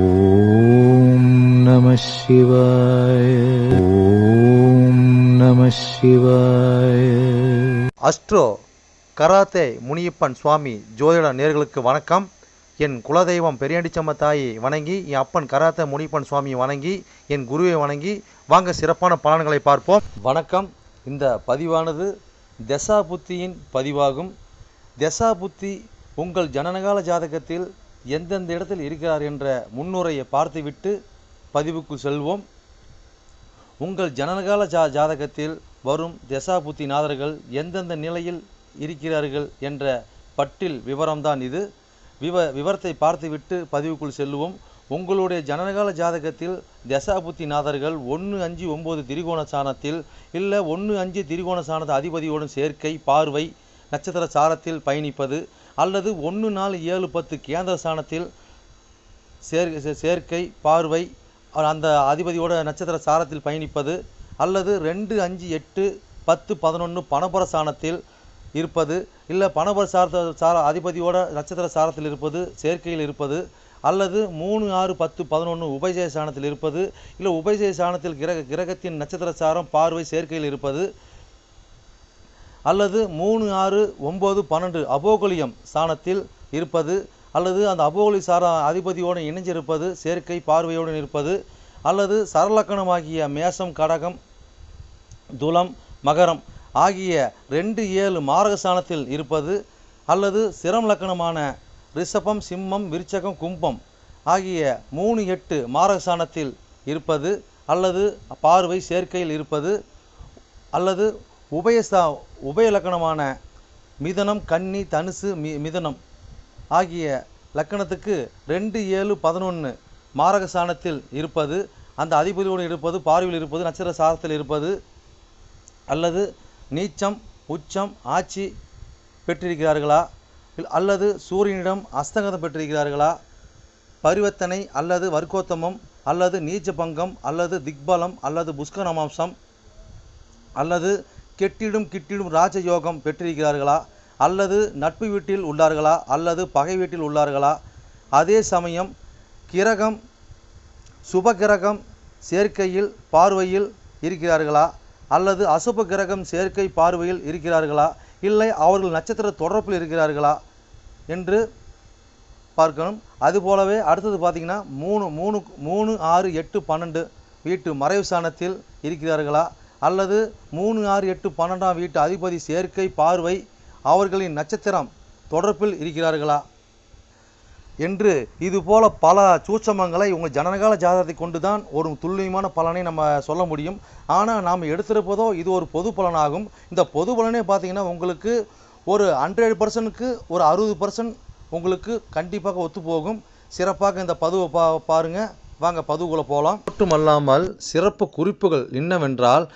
ஓம் நம சிவாய. ஓம் நம சிவாய. அஸ்ட்ரோ கராத்தே முனியப்பன் சுவாமி ஜோதிட நேயர்களுக்கு வணக்கம். என் குலதெய்வம் பெரியாண்டிச்சம்ம தாயை வணங்கி, என் அப்பன் கராத்தே முனியப்பன் சுவாமியை வணங்கி, என் குருவை வணங்கி வாங்க சிறப்பான பலன்களை பார்ப்போம். வணக்கம். இந்த பதிவானது தசா புத்தியின் பதிவாகும். தசா புத்தி உங்கள் ஜனனகால ஜாதகத்தில் எந்தெந்த இடத்தில் இருக்கிறார் என்ற முன்னுரையை பார்த்துவிட்டு பதிவுக்கு செல்வோம். உங்கள் ஜனனகால ஜாதகத்தில் வரும் தசா புத்தி நாதர்கள் எந்தெந்த நிலையில் இருக்கிறார்கள் என்ற பட்டியல் விவரம்தான் இது. விவரத்தை பார்த்துவிட்டு பதிவுக்குள் செல்லுவோம். உங்களுடைய ஜனனகால ஜாதகத்தில் தசா புத்தி நாதர்கள் 1, 5, 9 திரிகோண சாணத்தில் இல்லை 1, 5 திரிகோண சாணத அதிபதியோடும் சேர்க்கை பார்வை நட்சத்திர சாரத்தில் பயணிப்பது, அல்லது 1, 4, 7, 10 கேந்திர சாணத்தில் சேர்க்கை பார்வை அந்த அதிபதியோட நட்சத்திர சாரத்தில் பயணிப்பது, அல்லது 2, 5, 8, 10, 11 பணபர சாணத்தில் இருப்பது, இல்லை பணபர சார அதிபதியோட நட்சத்திர சாரத்தில் இருப்பது சேர்க்கையில் இருப்பது, அல்லது 3, 6, 10, 11 உபயஜய சாணத்தில் இருப்பது, இல்லை உபயஜய சாணத்தில் கிரகத்தின் நட்சத்திர சாரம் பார்வை சேர்க்கையில் இருப்பது, அல்லது 3, 6, 9, 12 அபோகலியம் சாணத்தில் இருப்பது, அல்லது அந்த அபோகலி சார அதிபதியோடு இணைஞ்சிருப்பது சேர்க்கை பார்வையோடு இருப்பது, அல்லது சரலக்கணமாகிய மேசம் கடகம் துலம் மகரம் ஆகிய 2, 7 மாரக சாணத்தில் இருப்பது, அல்லது சிரம் லக்கணமான ரிஷபம் சிம்மம் விருச்சகம் கும்பம் ஆகிய 3, 8 மாரக சாணத்தில் இருப்பது, அல்லது பார்வை சேர்க்கையில் இருப்பது, அல்லது உபய லக்கணமான மிதனம் கன்னி தனுசு மிதனம் ஆகிய லக்கணத்துக்கு 2, 7, 11 மாரக சாணத்தில் இருப்பது, அந்த அதிபதியோடு இருப்பது பார்வையில் இருப்பது நட்சத்திர சாரத்தில் இருப்பது, அல்லது நீச்சம் உச்சம் ஆட்சி பெற்றிருக்கிறார்களா, அல்லது சூரியனிடம் அஸ்தங்கதம் பெற்றிருக்கிறார்களா, பரிவர்த்தனை அல்லது வர்க்கோத்தமம் அல்லது நீச்ச பங்கம் அல்லது திக்பலம் அல்லது புஷ்கரமாம்சம் அல்லது கெட்டிடும் ராஜயோகம் பெற்றிருக்கிறார்களா, அல்லது நட்பு வீட்டில் உள்ளார்களா அல்லது பகை வீட்டில் உள்ளார்களா, அதே சமயம் கிரகம் சுப கிரகம் சேர்க்கையில் பார்வையில் இருக்கிறார்களா, அல்லது அசுப கிரகம் சேர்க்கை பார்வையில் இருக்கிறார்களா, இல்லை அவர்கள் நட்சத்திர தொடர்பில் இருக்கிறார்களா என்று பார்க்கணும். அதுபோலவே அடுத்தது பார்த்திங்கன்னா 3, 6, 8, 12 வீட்டு மறைவு சாணத்தில் இருக்கிறார்களா, அல்லது 3, 6, 8, 12 வீட்டு அதிபதி சேர்க்கை பார்வை அவர்களின் நட்சத்திரம் தொடர்பில் இருக்கிறார்களா என்று இதுபோல பல சூட்சமங்களை உங்கள் ஜனனகால ஜாதகத்தை கொண்டு தான் ஒரு துல்லியமான பலனை நம்ம சொல்ல முடியும். ஆனால் நாம் எடுத்திருப்பதோ இது ஒரு பொது பலனாகும். இந்த பொது பலனே பார்த்திங்கன்னா உங்களுக்கு ஒரு 100%க்கு ஒரு 60% உங்களுக்கு கண்டிப்பாக ஒத்துப்போகும். சிறப்பாக இந்த பதிவை பாருங்கள். வாங்க பதிவுக்குள்ளே போகலாம். மட்டுமல்லாமல் சிறப்பு குறிப்புகள் என்னவென்றால்,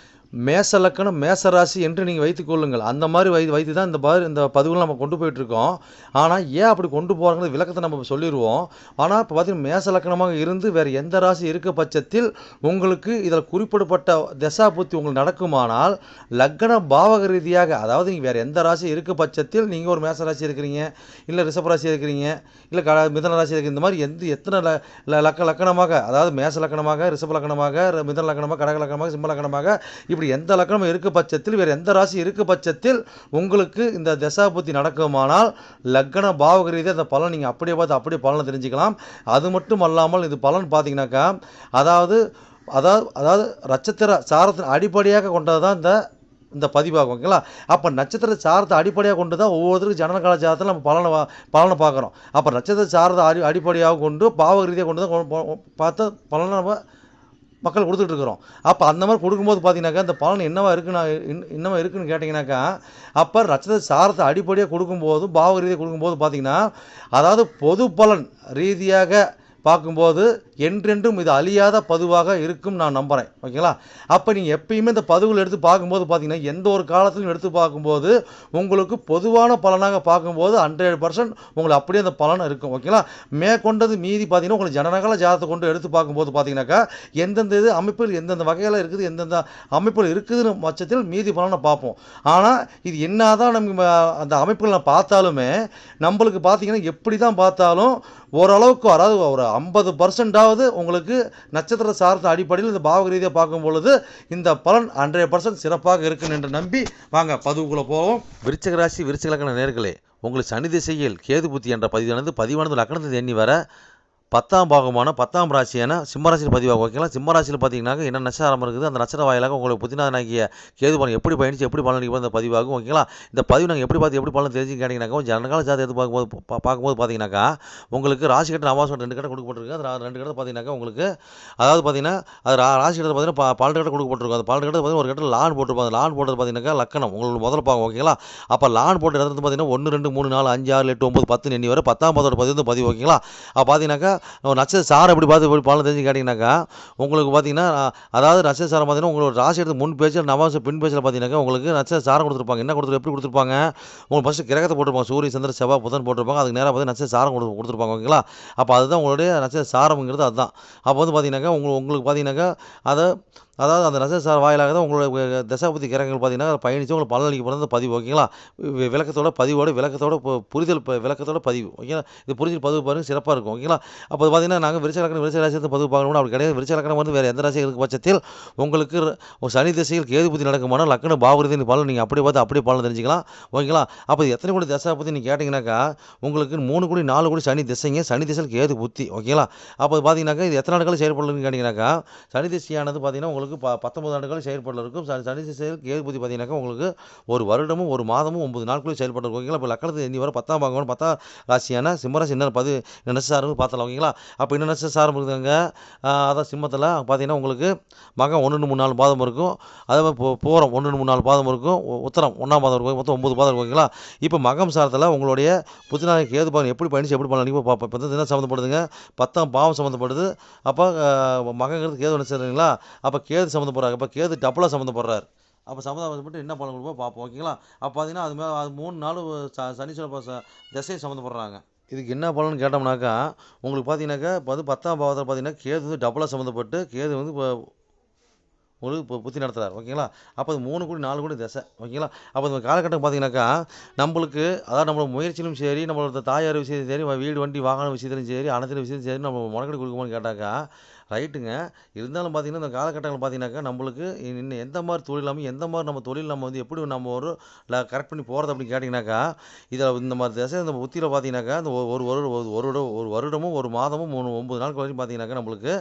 மேச லக்கணம் மேசராசி என்று நீங்கள் வைத்துக்கொள்ளுங்கள். அந்த மாதிரி வைத்து தான் இந்த பதிவுகளை நம்ம கொண்டு போயிட்டுருக்கோம். ஆனால் ஏன் அப்படி கொண்டு போகிறாங்கிறது விளக்கத்தை நம்ம சொல்லிடுவோம். ஆனால் இப்போ பார்த்திங்கன்னா மேச லக்கணமாக இருந்து வேறு எந்த ராசி இருக்க பட்சத்தில் உங்களுக்கு இதில் குறிப்பிடப்பட்ட தசா புத்தி உங்களுக்கு நடக்குமானால் லக்ன பாவக ரீதியாக, அதாவது நீங்கள் வேறு எந்த ராசி இருக்க பட்சத்தில் நீங்கள் ஒரு மேச ராசி இருக்கிறீங்க, இல்லை ரிஷப ராசி இருக்கிறீங்க, இல்லை மிதன ராசி இருக்கிற, இந்த மாதிரி எத்தனை லக்கணமாக, அதாவது மேச லக்கணமாக ரிஷப லக்கணமாக மிதன லக்கணமாக கடக லக்கணமாக சிம்ம லக்கணமாக இப்படி எந்த லக்கணம் இருக்க பட்சத்தில் வேறு எந்த ராசி இருக்க பட்சத்தில் உங்களுக்கு இந்த தசாபுத்தி நடக்குமானால் லக்ன பாவக ரீதியாக அந்த பலன் நீங்கள் அப்படியே பார்த்து அப்படியே பலனை தெரிஞ்சுக்கலாம். அது மட்டும் அல்லாமல் இது பலன் பார்த்தீங்கன்னாக்கா அதாவது நட்சத்திர சாரத்தின் அடிப்படையாக கொண்டது தான் இந்த பதிவாகும். ஓகேங்களா? அப்போ நட்சத்திர சாரத்தை அடிப்படையாக கொண்டு தான் ஒவ்வொருத்தருக்கும் ஜனனகால ஜாதகத்தில் நம்ம பலனை பார்க்குறோம். அப்போ நட்சத்திர சாரத்தை அடிப்படையாக கொண்டு பாவக ரீதியாக கொண்டு தான் பார்த்த பலனை நம்ம மக்கள் கொடுத்துட்ருக்குறோம். அப்போ அந்த மாதிரி கொடுக்கும்போது பார்த்தீங்கன்னாக்கா இந்த பலன் என்னவா இருக்குன்னு கேட்டிங்கனாக்கா, அப்போ நட்சத்திர சாரத்தை அடிப்படையாக கொடுக்கும்போது பாவக ரீதியாக கொடுக்கும்போது பார்த்தீங்கன்னா, அதாவது பொது பலன் ரீதியாக பார்க்கும்போது என்றென்றும் இது அழியாத பதிவாக இருக்கும் நான் நம்புகிறேன். ஓகேங்களா? அப்போ நீங்கள் எப்பயுமே இந்த பதிவுகள் எடுத்து பார்க்கும்போது பார்த்தீங்கன்னா எந்த ஒரு காலத்திலும் எடுத்து பார்க்கும்போது உங்களுக்கு பொதுவான பலனாக பார்க்கும்போது 100% உங்களுக்கு அப்படியே அந்த பலன் இருக்கும். ஓகேங்களா? மேற்கொண்டது மீதி பார்த்தீங்கன்னா உங்களுக்கு ஜனனகால ஜாதகத்தை கொண்டு எடுத்து பார்க்கும்போது பார்த்தீங்கன்னாக்கா எந்தெந்த இது அமைப்பில் எந்தெந்த வகையில் இருக்குது எந்தெந்த அமைப்பில் இருக்குதுன்னு பட்சத்தில் மீதி பலனை பார்ப்போம். ஆனால் இது என்ன தான் நம்ம அந்த அமைப்புகளை பார்த்தாலுமே நம்மளுக்கு பார்த்தீங்கன்னா எப்படி தான் பார்த்தாலும் ஓரளவுக்கு அதாவது ஒரு 50% உங்களுக்கு நட்சத்திர சார்ந்த அடிப்படையில் இந்த பாவக ரீதியாக பார்க்கும் பொழுது இந்த பலன் 100% சிறப்பாக இருக்குன்னு என்று நம்பி வாங்க பதிவுக்குள்ளே போவோம். விருச்சிக ராசி விருச்சிக லக்ன நேயர்களே, உங்களுக்கு சனி திசையில் கேது புத்தி என்ற பதிவானது லக்னத்தை எண்ணி வர 10ஆம் பாகமான 10ஆம் ராசியான சிம்மராசியில் பதிவாகும். ஓகேங்களா, சிம்மராசியில் பார்த்தீங்கன்னாக்க என்ன நட்சத்திரம் இருக்குது, அந்த நட்சத்திர வாயிலாக உங்களுக்கு புத்திநாதனாகிய கேது பலன் எப்படி பயணிச்சு எப்படி பலன் இந்த பதிவாகும். ஓகேங்களா, இந்த பதிவு நாங்கள் எப்படி பார்த்து எப்படி பலன் தெரிஞ்சு கேட்டிங்கனாக்கா ஜனகால ஜாதகம் எடுத்து பார்க்கும்போது பார்த்தீங்கன்னாக்கா உங்களுக்கு ராசி கட்டம் அமாவாசை 2 கட்டம் கொடுக்கப்பட்டிருக்கு. அது 2 கட்டம் பார்த்தீங்கன்னாக்கா உங்களுக்கு அதாவது பார்த்தீங்கன்னா அது ராசி கட்டத்தில் பார்த்தீங்கன்னா 12 கட்டம் கொடுக்கப்பட்டிருக்கும். அந்த 12 கட்டம் பார்த்தீங்கன்னா ஒரு கட்டம் லான் போட்டிருப்பாங்க. லான் போட்டது பார்த்தீங்கன்னாக்கா லக்கணம் உங்களுக்கு முதல்ல பார்க்கும். ஓகேங்களா, அப்போ லான் போட்ட இடத்துல பார்த்தீங்கன்னா 1 2 3 4 5 6 8 9 10 எண்ணி வரை 10ஆம் பாதத்தோட பதிவு. ஓகேங்களா, அப்போ பார்த்தீங்கன்னாக்கா நட்சத்திர சாரம் எப்படி பார்த்து எப்படி பலன் தெரிஞ்சு கேட்டிங்கனாக்கா உங்களுக்கு பார்த்தீங்கன்னா அதாவது நட்சத்திர சாரம் பார்த்தீங்கன்னா உங்களோட ராசி எடுத்து முன் பேச்சில் நவாச பின் பேச்சில் பார்த்தீங்கன்னாக்கா உங்களுக்கு நட்சத்திர சாரம் கொடுத்துருப்பாங்க. என்ன எப்படி கொடுத்துருப்பாங்க, உங்களுக்கு ஃபஸ்ட்டு கிரகத்தை போட்டிருப்பாங்க. சூரிய சந்திர செவ்வாய் புதன் போட்டிருப்பாங்க. அதுக்கு நேராக பார்த்து நட்சத்திர சாரம் கொடுத்துருப்பாங்க. ஓகேங்களா, அப்போ அதுதான் உங்களுடைய நட்சத்திர சாரம்ங்கிறது அதுதான். அப்போ வந்து பார்த்தீங்கன்னாக்கா உங்களுக்கு பார்த்தீங்கன்னாக்கா அதாவது அந்த நட்சத்திர சார வாயிலாக தான் உங்களோட தசாபதி கிரகங்கள் பார்த்தீங்கன்னா பயணித்து உங்களுக்கு பலனளிக்க போகிறது பதிவு. ஓகேங்களா, விளக்கத்தோட புரிதல் விளக்கத்தோட பதிவு. ஓகேங்களா, இது புரிஞ்சு பதிவு பாருங்க சிறப்பாக இருக்கும். ஓகேங்களா, அப்போ பார்த்தீங்கன்னா நாங்கள் விருச்சிக ராசி பதிவு பார்க்கணும்னா அப்படி கிடையாது. விருச்சிக லக்னம் வந்து வேறு எந்த ராசி இருக்க பட்சத்தில் உங்களுக்கு சனி திசையில் கேது புத்தி நடக்குமான லக்ன பாவரீதியின் பலன் நீங்கள் அப்படியே பார்த்து அப்படியே பலன் தெரிஞ்சுக்கலாம். ஓகேங்களா, அப்போ எத்தனை கோடி தசா பற்றி நீங்கள் கேட்டிங்கனாக்கா உங்களுக்கு 3 கோடி 4 கோடி சனி திசைங்க, சனி திசையில் கேது புத்தி. ஓகேங்களா, அப்போ பார்த்தீங்கன்னாக்கா இது எத்தனை நாட்கள் செயல்படலன்னு கேட்டிங்கனாக்கா சனி திசையானது பார்த்தீங்கன்னா உங்களுக்கு 19 ஆண்டுகள் செயல்படல இருக்கும். சனி திசையில் கேது புத்தி பார்த்தீங்கன்னாக்கா உங்களுக்கு ஒரு வருடமும் ஒரு மாதமும் 9 நாட்களும் செயல்பட்டு இருக்கும். ஓகேங்களா, இப்போ லக்னத்தை எண்ணி வர 10ஆம் பாகம் 10ஆம் ராசியான சிம்மராசி என்ன நட்சத்திரம் பார்த்தலாம். ஓகேங்களா, அப்போ என்ன நட்சத்திரம் இருக்குதுங்க, அதான் சிம்மத்தில் பார்த்தீங்கன்னா உங்களுக்கு மகம் 1 3 4 பாதம் இருக்கும். அதே மாதிரி பூரம் 1 3 4 பாதம் இருக்கும். உத்திரம் 1ஆம் பாதம் இருக்கும். மொத்தம் 9 பாதம் இருக்கும். ஓகேங்களா, இப்போ மகம் சாரத்தில் உங்களுடைய புத்திநாத கேது பாதம் எப்படி பயணிச்சு எப்படி பண்ணலாம் நீங்கள் பார்ப்போம். இப்போ என்ன சம்மந்தப்படுதுங்க, 10ஆம் பாவம் சம்மந்தப்படுது. அப்போ மகங்கிறது கேது நட்சத்திரங்களா, அப்போ கேது சம்மந்தப்படுறாங்க. அப்போ கேது டபுளாக சம்மந்தப்படுறாரு. அப்போ சம்மந்தப்பட்டு என்ன பலன் கொடுப்போம் பார்ப்போம். ஓகேங்களா, அப்போ பார்த்தீங்கன்னா அது மேலே அது 3 நாள் சனீஸ்வர திசையை சம்மந்தப்படுறாங்க. இதுக்கு என்ன பலன்னு கேட்டோம்னாக்கா உங்களுக்கு பார்த்தீங்கன்னாக்கா இப்போ வந்து 10ஆம் பாவத்தில் பார்த்தீங்கன்னா கேது வந்து டபுளாக சம்மந்தப்பட்டு கேது வந்து உங்களுக்கு இப்போ புத்தி நடத்துகிறார். ஓகேங்களா, அப்போ அது 3 கோடி 4 கோடி தசை. ஓகேங்களா, அப்போ இந்த காலகட்டம் பார்த்தீங்கன்னாக்கா நம்மளுக்கு அதாவது நம்மளோட முயற்சியிலும் சரி நம்மளோட தாயார் விஷயத்தையும் சரி வீடு வண்டி வாகன விஷயத்திலும் சரி அனைத்து விஷயத்தையும் சரி நம்ம முடக்கடி கொடுக்குமோன்னு கேட்டாக்கா ரைட்டுங்க. இருந்தாலும் பார்த்தீங்கன்னா இந்த காலகட்டங்கள் பார்த்தீங்கன்னாக்கா நம்மளுக்கு இன்னும் எந்த மாதிரி தொழில் எந்த மாதிரி நம்ம தொழில் நம்ம வந்து எப்படி நம்ம ஒரு கரெக்ட் பண்ணி போகிறது அப்படின்னு கேட்டிங்கனாக்கா இதில் இந்த மாதிரி திசை இந்த புத்தியில் பார்த்தீங்கன்னாக்கா இந்த ஒரு வருடமும் ஒரு மாதமும் 9 நாட்கள் வரைக்கும் பார்த்தீங்கன்னாக்கா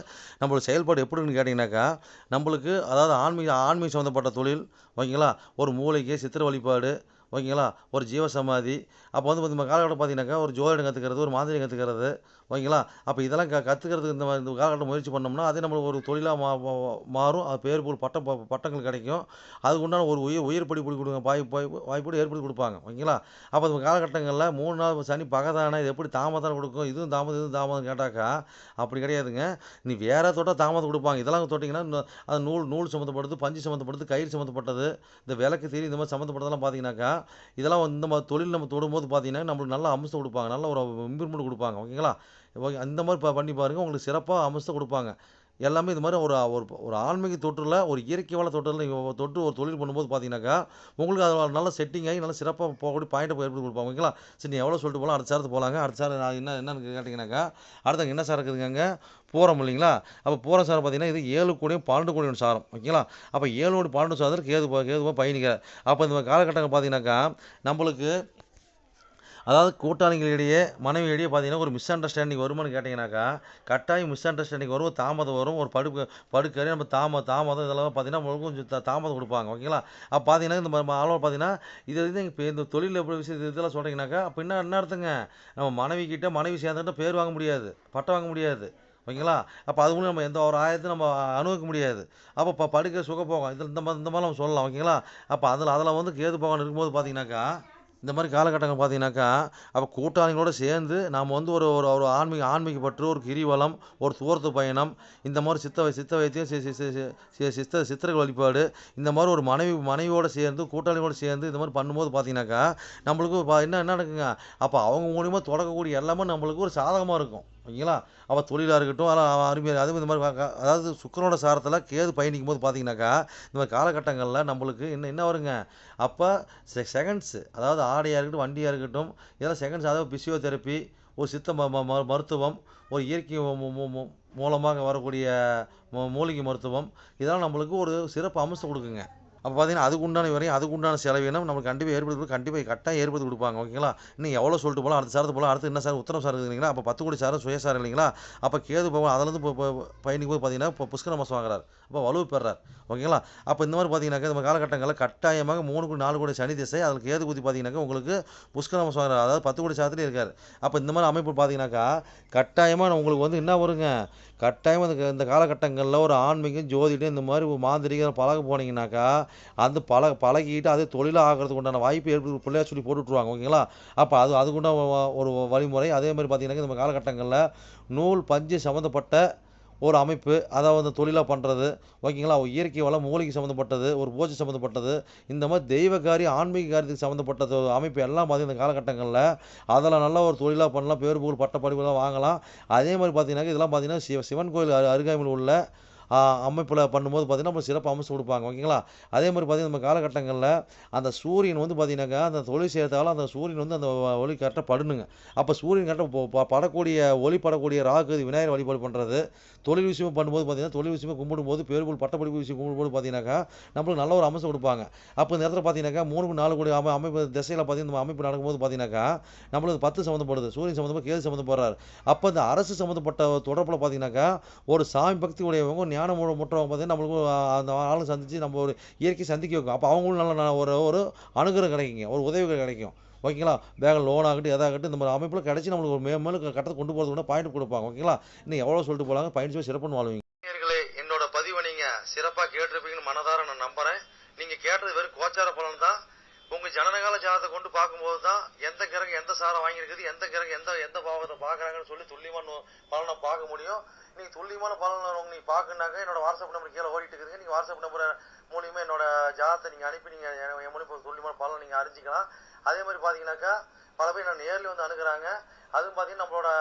நம்மளோட செயல்பாடு எப்படின்னு கேட்டிங்கனாக்கா நம்மளுக்கு அதாவது ஆன்மீக சம்மந்தப்பட்ட தொழில். ஓகேங்களா, ஒரு மூளைக்கு சித்திர வழிபாடு. ஓகேங்களா, ஒரு ஜீவசமாதி. அப்போ வந்து நம்ம காலகட்டம் பார்த்தீங்கன்னாக்கா ஒரு ஜோதிடம் கற்றுக்கிறது, ஒரு மாந்திரிகம் கற்றுக்கிறது. ஓகேங்களா, அப்போ இதெல்லாம் கற்றுக்கிறதுக்கு இந்த காலகட்டம் முயற்சி பண்ணோம்னா அதே நம்மளுக்கு ஒரு தொழிலாக மாறும். அது பேர் போல் பட்டங்கள் கிடைக்கும். அதுக்கு உண்டான ஒரு உயிர் படிப்பு கொடுங்க வாய்ப்போடு ஏற்படுத்தி கொடுப்பாங்க. ஓகேங்களா, அப்போ இந்த காலகட்டங்களில் 3 நாள் சனி பகதானே இது எப்படி தாமதம் கொடுக்கும், இதுவும் தாமதம் கேட்டாக்கா அப்படி கிடையாதுங்க. நீ வேறு தொட்டால் தாமதம் கொடுப்பாங்க. இதெல்லாம் தொட்டிங்கன்னா அது நூல் சம்மந்தப்படுது, பஞ்சு சம்மந்தப்படுது, கயிறு சம்மந்தப்பட்டது, இந்த விளக்கு தீரி இந்த மாதிரி சம்மந்தப்பட்டதெல்லாம் பார்த்தீங்கன்னாக்கா இதெல்லாம் இந்த மாதிரி தொழில் நம்ம தொடும்போது பார்த்தீங்கன்னா நம்மளுக்கு நல்ல அம்சம் கொடுப்பாங்க, நல்ல ஒரு இம்ப்ரூவ்மெண்ட் கொடுப்பாங்க. ஓகேங்களா, அந்த மாதிரி பண்ணி பாருங்கள், உங்களுக்கு சிறப்பாக அம்சத்தை கொடுப்பாங்க. எல்லாமே இது மாதிரி ஒரு ஆன்மீக தொற்றில் ஒரு இயற்கை வள தொற்றில் நீங்கள் தொட்டு ஒரு தொழில் பண்ணும்போது பார்த்தீங்கன்னாக்கா உங்களுக்கு அது நல்ல செட்டிங் ஆகி நல்லா சிறப்பாக போகக்கூடிய பாயிண்ட்டை ஏற்படுத்தி கொடுப்பாங்க. ஓகேங்களா, சரி நீ எவ்வளோ சொல்லிட்டு போகலாம், அடுத்த சாரத்து போகலாங்க. அடுத்த சாரம் என்னன்னு கேட்டிங்கனாக்கா அடுத்த என்ன சாரம் இருக்குதுங்க, பூரம் இல்லைங்களா. அப்போ பூரம் சாரம் பார்த்தீங்கன்னா இது 7 கோடியும் 12 கோடியும் சாரம். ஓகேங்களா, அப்போ 7 கோடி 12 சாரத்தில் கேதுவாக பயணிக்கிறார். அப்போ இந்த காலகட்டங்கள் பார்த்தீங்கன்னாக்கா நம்மளுக்கு அதாவது கூட்டாளிகளிடையே மனைவியிடையே பார்த்தீங்கன்னா ஒரு மிஸ் அண்டர்ஸ்டாண்டிங் வருமானு கேட்டிங்கனாக்கா கட்டாயம் மிஸ் அண்டர்ஸ்டாண்டிங் வரும், தாமதம் வரும். ஒரு படுக்கறி நம்ம தாமதம் இதெல்லாம் பார்த்தீங்கன்னா கொஞ்சம் தாமதம் கொடுப்பாங்க. ஓகேங்களா, அப்போ பார்த்தீங்கன்னா இந்த ஆளோட பார்த்தீங்கன்னா இது வந்து இப்போ இந்த தொழில் எப்படி விஷயம் இதெல்லாம் சொல்கிறீங்கனாக்கா அப்போ என்ன அர்த்தங்க, நம்ம மனைவி சேர்ந்துக்கிட்ட பேர் வாங்க முடியாது, பட்டம் வாங்க முடியாது. ஓகேங்களா, அப்போ அது மூலம் நம்ம எந்த ஒரு ஆயத்தையும் நம்ம அனுபவிக்க முடியாது. அப்போ படுக்க சுகப்போகம் இதில் இந்த மாதிரி நம்ம சொல்லலாம். ஓகேங்களா, அப்போ அதில் வந்து கேது போகான்னு இருக்கும்போது பார்த்தீங்கன்னாக்கா இந்த மாதிரி காலகட்டங்கள் பார்த்தீங்கன்னாக்கா அப்போ கூட்டாளிகளோடு சேர்ந்து நாம் வந்து ஒரு ஒரு ஆன்மீக பற்று, ஒரு கிரிவலம், ஒரு தூரத்து பயணம், இந்த மாதிரி சித்த வைத்தியம், சித்தர்கள் வழிபாடு, இந்த மாதிரி ஒரு மனைவியோடு சேர்ந்து கூட்டாளிகளோடு சேர்ந்து இந்த மாதிரி பண்ணும்போது பார்த்தீங்கன்னாக்கா நம்மளுக்கு என்ன நடக்குங்க, அப்போ அவங்க மூலிமா தொடங்கக்கூடிய எல்லாமே நம்மளுக்கு ஒரு சாதகமாக இருக்கும். ஓகேங்களா, அவள் தொழிலாக இருக்கட்டும் அருமையாக அதுவும் இந்த மாதிரி அதாவது சுக்கிரனோட சாரத்தில் கேது பயணிக்கும் போது பார்த்தீங்கன்னாக்கா இந்த மாதிரி காலகட்டங்களில் நம்மளுக்கு என்ன வருங்க, அப்போ செகண்ட்ஸு அதாவது ஆடையாக இருக்கட்டும் வண்டியாக இருக்கட்டும் இதெல்லாம் செகண்ட்ஸ், அதாவது பிசியோதெரப்பி, ஒரு சித்த மருத்துவம், ஒரு இயற்கை மூலமாக வரக்கூடிய மூலிகை மருத்துவம், இதெல்லாம் நம்மளுக்கு ஒரு சிறப்பு அம்சம் கொடுக்குங்க. அப்போ பார்த்தீங்கன்னா, அதுக்கு உண்டான விலையும், அதுக்கு உண்டான செலவினம் நமக்கு கண்டிப்பா கட்டாயம் ஏற்படுத்தி குடுப்பாங்க. ஓகேங்களா? இன்னும் எவ்வளோ சொல்லிட்டு போலாம், அடுத்த சாரத்துக்கு போலாம், அடுத்து என்ன சார் உத்தரம் சார் இருக்குதுங்களா? அப்போ 10 கோடி சாரம் சுயசாரம் இல்லைங்களா? அப்போ கேது பகவான் அதுலேருந்து பயணிக்கும்போது பார்த்தீங்கன்னா, இப்போ புஷ்கர மாசம் வாங்குறாரு. அப்போ வலுவு பெறார். ஓகேங்களா? அப்போ இந்த மாரி பார்த்தீங்கன்னாக்கா, இந்த காலகட்டங்கள்ல கட்டாயமாக 3 கோடி 4 கோடி சனி திசை, அதில கேது புத்தி பார்த்தீங்கன்னாக்கா, உங்களுக்கு புஷ்கர மாசம் வாங்குறாரு. அதாவது 10 கோடி சாரத்திலே இருக்காரு. அப்போ இந்த மாரி அமைப்பு பார்த்தீங்கன்னாக்கா, கட்டாயமா உங்களுக்கு வந்து என்ன வருங்க? கட்டாயமா இந்த காலகட்டங்கள்ல ஒரு ஆன்மீகம், ஜோதிடம் இந்த மாரி ஒரு மாந்திரீகம் பழக போனீங்கன்னாக்கா, அந்த பழகிட்டு அது தொழிலா ஆகுறதுக்கு உண்டான வாய்ப்பு ஏற்படுத்தி பிள்ளையார் சொல்லி போட்டு விட்டுருவாங்க. ஓகேங்களா? அப்ப அதுக்குண்டான ஒரு வழிமுறை. அதே மாரி பார்த்தீங்கன்னாக்கா, நம்ம காலகட்டங்கள்ல நூல், பஞ்சு சம்மந்தப்பட்ட ஒரு அமைப்பு. அதாவது தொழிலா பண்றது. ஓகேங்களா? இயற்கை வளம், மூலிகை சம்மந்தப்பட்டது, ஒரு பூஜை சம்மந்தப்பட்டது. இந்த மாரி தெய்வ காரியம், ஆன்மீக காரியத்துக்கு சம்மந்தப்பட்டது அமைப்பு எல்லாம் பார்த்தீங்கன்னா, இந்த காலகட்டங்கள்ல அதில நல்ல ஒரு தொழிலா பண்ணலாம். பேர் புகழ் பட்ட படிப்புலாம் வாங்கலாம். அதே மாரி பார்த்தீங்கன்னாக்கா, இதெல்லாம் பார்த்தீங்கன்னா, சிவன் கோயில் அருகாமையில் உள்ள அமைப்புல பண்ணும்போது பார்த்தீங்கன்னா, நம்ம சிறப்பு அம்சம் குடுப்பாங்க. ஓகேங்களா? அதே மாரி பார்த்தீங்கன்னா, நம்ம காலகட்டங்கள்ல அந்த சூரியன் வந்து பார்த்தீங்கன்னாக்கா, அந்த தொழில் செய்றதால அந்த சூரியன் வந்து அந்த ஒளி கரெக்ட்டா படணுங்க. அப்ப சூரியன் கரெக்ட்டா படக்கூடிய ஒளி படக்கூடிய ராகு, விநாயகர் வழிபாடு பண்றது. தொழில் விஷயமா பண்ணும்போது பார்த்தீங்கன்னா, தொழில் விஷயமா கும்பிடும்போது பேர் புகழ் பட்டப்படிப்பு விஷயம் கும்பிடும்போது பார்த்தீங்கன்னாக்கா, நம்மளுக்கு நல்ல ஒரு அம்சம் குடுப்பாங்க. அப்ப இந்த இடத்துல பார்த்தீங்கன்னாக்கா, 3 4 கோடி அமைப்பு திசையில பார்த்தீங்கன்னா, இந்த அமைப்பு நடக்கும்போது பார்த்தீங்கன்னாக்கா, நம்மளுக்கு 10 சம்மந்தப்படுது. சூரியன் சம்மந்தமா கேது சம்மந்தப்படுறாரு. அப்ப இந்த அரசு சம்மந்தப்பட்ட தொடர்புல பார்த்தீங்கன்னாக்கா, ஒரு சாமி பக்தி உடையவங்க, ஞானம் முற்றவங்க பார்த்தீங்கன்னா, நம்மளுக்கு அந்த ஆள சந்திச்சு நம்ம ஒரு இயற்கையை சந்திக்க வைக்கும். அப்ப அவங்களும் நல்ல ஒரு ஒரு அனுகிரகம் கிடைக்குங்க. ஒரு உதவிகள் கிடைக்கும். ஓகேங்களா? பேங்க் லோன் ஆகட்டும், எதாகட்டும் இந்த மாரி அமைப்புல கிடைச்சு நம்மளுக்கு ஒரு மேலும் கட்டத்துக்கு கொண்டு போறதுக்கு பாயிண்ட் குடுப்பாங்க. ஓகேங்களா? இன்னும் எவ்வளோ சொல்லிட்டு போலாங்க. பயணிச்சு சிறப்புன்னு வாழ்வீங்க. நேயர்களே, என்னோட பதிவை நீங்க சிறப்பா கேட்டிருப்பீங்கன்னு மனதார நான் நம்புறேன். நீங்க கேட்டது வெறும் கோச்சார பலன் தான். உங்க ஜனனகால ஜாதகத்தை கொண்டு பார்க்கும்போது தான் எந்த கிரகம் எந்த சாரம் வாங்கியிருக்குது, எந்த கிரகம் எந்த பாவத்தை பார்க்குறாங்கன்னு சொல்லி துல்லியமான பலனை பார்க்க முடியும். நீங்க துல்லியமான பலனை நீங்க பார்க்கணுனாக்க என்னோட வாட்ஸ்அப் நம்பர் கீழே ஓடிட்டு இருக்குதுங்க. நீங்க வாட்ஸ்அப் நம்பர் மூலியமா என்னோட ஜாதகத்தை நீங்க அனுப்பி நீங்க என் மூலியமா துல்லியமான பலனை நீங்க அறிஞ்சிக்கலாம். அதே மாதிரி பார்த்தீங்கன்னாக்கா, பல பேர் நான் நேரில் வந்து அணுகுறாங்க. அதுவும் பார்த்தீங்கன்னா,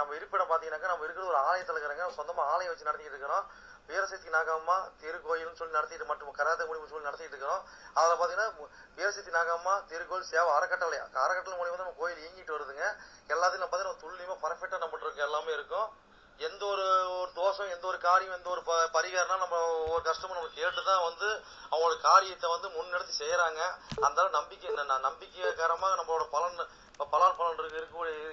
நம்ம இருப்பிடம் பார்த்தீங்கன்னாக்கா, நம்ம இருக்கிறது ஒரு ஆலயத்தில் இருக்கிறாங்க. சொந்தமாக ஆலயம் வச்சு நடத்திட்டு இருக்கிறோம். வீரசக்தி நாகம்மா திருக்கோயில்னு சொல்லி நடத்திட்டு மற்றும் கராத்தே முடிவு சொல்லி நடத்திட்டு இருக்கிறோம். அதில் பார்த்தீங்கன்னா, வீரசக்தி நாகம்மா திருக்கோயில் சேவை அறக்கட்டளை மூலியமா தான் நம்ம கோயில் இயங்கிட்டு வருதுங்க. எல்லாத்தையும் பார்த்தீங்கன்னா துல்லியமாக பர்ஃபெக்டாக நம்மகிட்ட இருக்க எல்லாமே இருக்கும். எந்த ஒரு தோஷம், எந்த ஒரு காரியம், எந்த ஒரு பரிகாரம்னா நம்ம ஒரு கஸ்டமர் நம்ம கேட்டு தான் வந்து அவங்களோட காரியத்தை வந்து முன்னெடுத்து செய்யறாங்க. அந்த நம்பிக்கைகரமாக நம்மளோட பலன்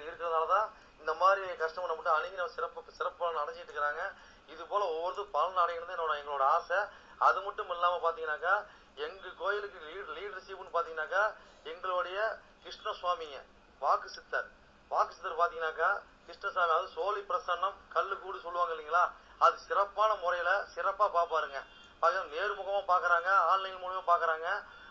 இருக்கிறதுனால தான் இந்த மாதிரி கஸ்டமர் நம்மகிட்ட அணுகி நம்ம சிறப்பு பலன் அடைஞ்சிட்டு இருக்கிறாங்க. இது போல ஒவ்வொரு பலன் அடைகிறது எங்களோட ஆசை. அது மட்டும் இல்லாம பாத்தீங்கன்னாக்கா, எங்க கோயிலுக்கு லீடர்ஷிப்னு பாத்தீங்கன்னாக்கா, எங்களுடைய கிருஷ்ண சுவாமிங்க வாக்கு சித்தர் பாத்தீங்கன்னாக்கா, கிருஷ்ணசாமி, அதாவது சோழி பிரசன்னம் கல்லு கூடு சொல்லுவாங்க இல்லைங்களா, அது சிறப்பான முறையில சிறப்பா பாப்பாருங்க. நேர்முகமா பாக்குறாங்க, ஆன்லைன் மூலமா பாக்குறாங்க.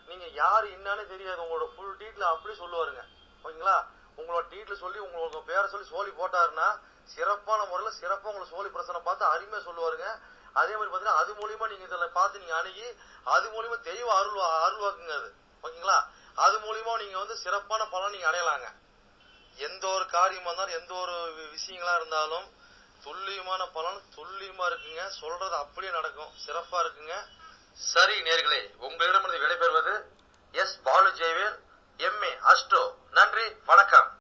நீங்க யாரு என்னன்னு தெரியாது, உங்களோட ஃபுல் டீட்டெயில் அப்படி சொல்லுவாருங்க. ஓகேங்களா? உங்களோட டீட்டெயில் சொல்லி உங்களோட பேரை சொல்லி சோழி போட்டாருன்னா சிறப்பான முறையில சிறப்பா உங்களுக்கு சோழி பிரசனம் பார்த்து அருமையா சொல்லுவாருங்க. அதே மாதிரி பாத்தீங்கன்னா, அது மூலியமா நீங்க இதுல பார்த்து நீங்க அணுகி அது மூலியமா தெய்வ அருள்வாக்குங்க அது. ஓகேங்களா? அது மூலியமா நீங்க வந்து சிறப்பான பலன் நீங்க அடையலாங்க. எந்த ஒரு காரியமா இருந்தாலும், எந்த ஒரு விஷயங்களா இருந்தாலும் துல்லியமான பலன் துல்லியமா இருக்குங்க. சொல்றது அப்படியே நடக்கும். சிறப்பா இருக்குங்க. சரி நேயர்களே, உங்களிடமிருந்து விடைபெறுவது S. Balu Jayavel, MA astro. நன்றி, வணக்கம்.